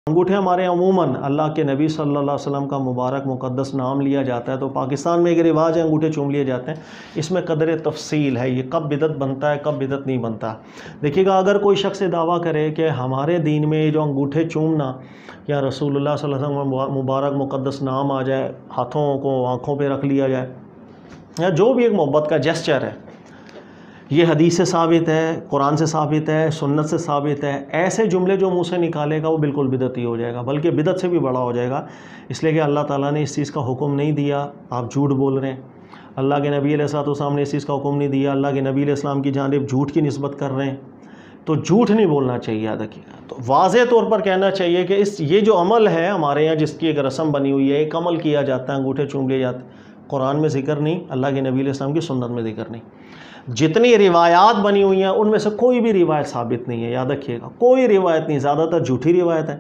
انگوٹھے ہمارے عموماً اللہ کے نبی صلی اللہ علیہ وسلم کا مبارک مقدس نام لیا جاتا ہے، تو پاکستان میں ایک رواج ہے انگوٹھے چوم لیے جاتے ہیں۔ اس میں قدر تفصیل ہے، یہ کب بدعت بنتا ہے کب بدعت نہیں بنتا۔ دیکھیے گا، اگر کوئی شخص دعویٰ کرے کہ ہمارے دین میں جو انگوٹھے چومنا یا رسول اللہ صلی اللہ علیہ وسلم کا مبارک مقدس نام آ جائے، ہاتھوں کو آنکھوں پہ رکھ لیا جائے، یا جو بھی ایک محبت کا جیسچر ہے، یہ حدیث سے ثابت ہے، قرآن سے ثابت ہے، سنت سے ثابت ہے، ایسے جملے جو منہ سے نکالے گا وہ بالکل بدعتی ہو جائے گا، بلکہ بدعت سے بھی بڑا ہو جائے گا، اس لیے کہ اللہ تعالیٰ نے اس چیز کا حکم نہیں دیا، آپ جھوٹ بول رہے ہیں۔ اللہ کے نبی علیہ السلام نے اس چیز کا حکم نہیں دیا، اللہ کے نبی علیہ السلام کی جانب جھوٹ کی نسبت کر رہے ہیں، تو جھوٹ نہیں بولنا چاہیے، یاد رکھیے گا۔ تو واضح طور پر کہنا چاہیے کہ یہ جو عمل ہے ہمارے یہاں، جس کی ایک رسم بنی ہوئی ہے، ایک عمل کیا جاتا ہے، انگوٹھے چوم لیے جاتے ہیں، قرآن میں ذکر نہیں، اللہ کے نبی علیہ السلام کی سنت میں ذکر نہیں۔ جتنی روایات بنی ہوئی ہیں ان میں سے کوئی بھی روایت ثابت نہیں ہے، یاد رکھیے گا، کوئی روایت نہیں، زیادہ تر جھوٹی روایت ہے۔